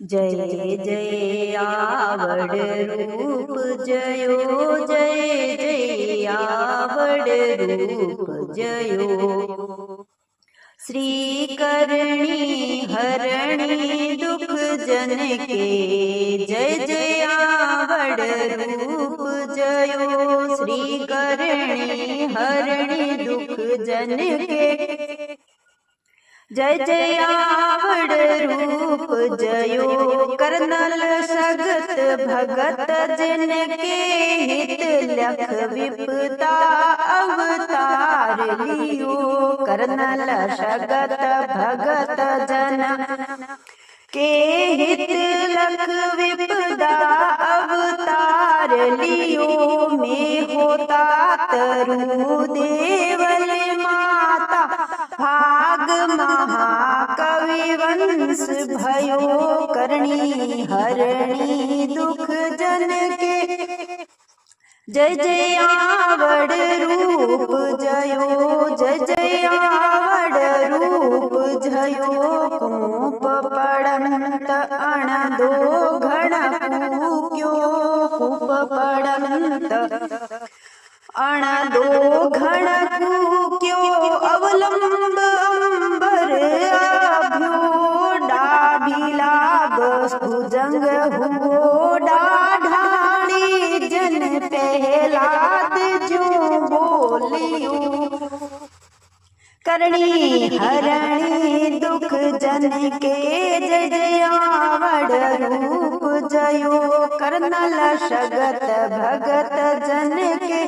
जय जय आवड़ रूप जयो, जय जय आवड़ रूप जयो। श्री करणी हरणी दुख जन के, जय जय आवड़ रूप जयो। श्री करणी हरणी दुख जन के, जय जय आवड़ रूप जयो। करनल सगत भगत जिनके, हित लख विपदा अवतार लियो। करनल सगत भगत जन के, हित लख विपदा अवतार लियो। में होता तरु देवल माता, भाग महाकवि वंश भयो। करणी हरणी दुख जन के, जय जय आवड़ रूप जयो। जय जय आवड़ रूप जयो। कूप पड़ंत अण दो घण पूक्यो। कूप पड़ंत अण दो घण पूक्यो। अवलंब अंबर आभ्यो, डाभी लाग भुजंग हुओ। डाढ़ाड़ी जन पहलाद जो बोलियो। करणी हरणी दुख जन के, जय जय आवड़ रूप जयो। करनल सगत भगत जन के,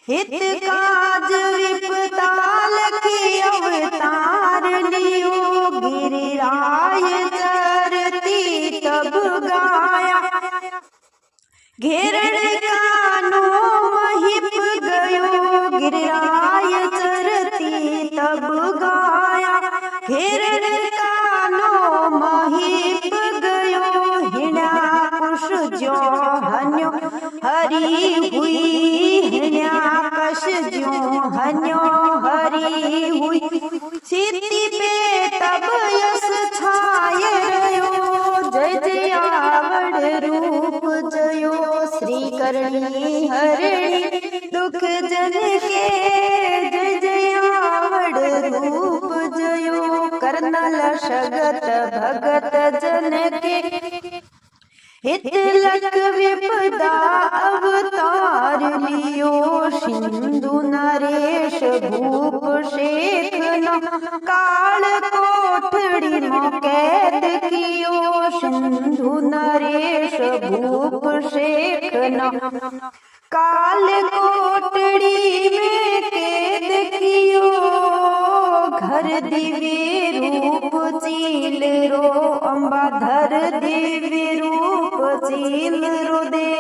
हित काज विपदा लखी अवतार लियो। गिरिराय चरती तब गाया, घेरण कानो महिप गयो। गिरिराय चरती तब गाया, घेरण कानो महिप गयो। हिण्या कुश ज्यो हन्यो हरी हुई। हिण्या कश ज्यो हन्यो हरी हुई। सीती पे तब यस छाय रयो, जय जय आवड़ रूप जयो। श्री करणी हरणी दुख जन के, जय जय आवड़ रूप जयो। करनल सगत भगत जन के, हित लख विपदा अवतार लियो। सिंधु नरेश भूप शेख न, काल कोठड़ी में कैद कियो। सिंधु नरेश भूप शेख न, काल कोठड़ी में कैद कियो। घर दिव्य रूप चील रो अंबाधर, दिव्य रूप चील रो दे।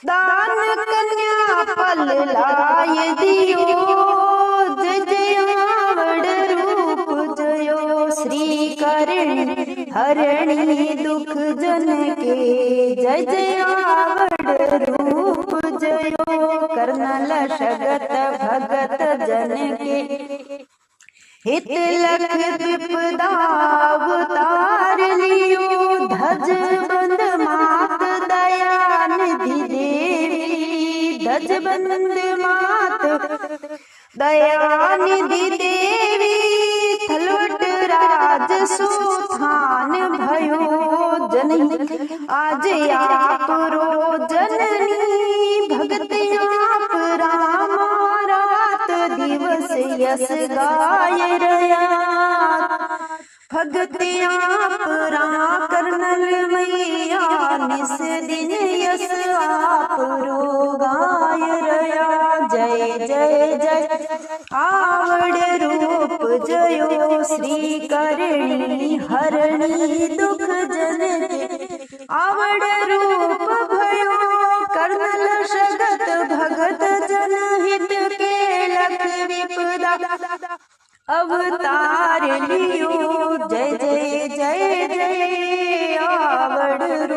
दान कन्या पल लाय दियो, जय जय आवड़ रूप जयो। श्री करणी हरणी दुख जन के, जय जय आवड़ रूप जयो। करनल सगत भगत जन के, हित लख विपदा अवतार लियो। धज बंद मात दयानिधि देवी, धज बंद मात दयानिधि देवी। थलोट राज सुथान भयो, जननी आज आप रो जननी। भगत आप रामा रात दिवस यस गाय रया। भगत आप राम करनल मैया, निस दिन यस आप रो गाय रया। जय जय जय आवड़ रूप जयो। श्री करणी हरणी दुख जन के, आवड़ रूप भयो। करनल सगत भगत जन, हित के लख विपदा अवतार लियो। जय जय जय जय आवड़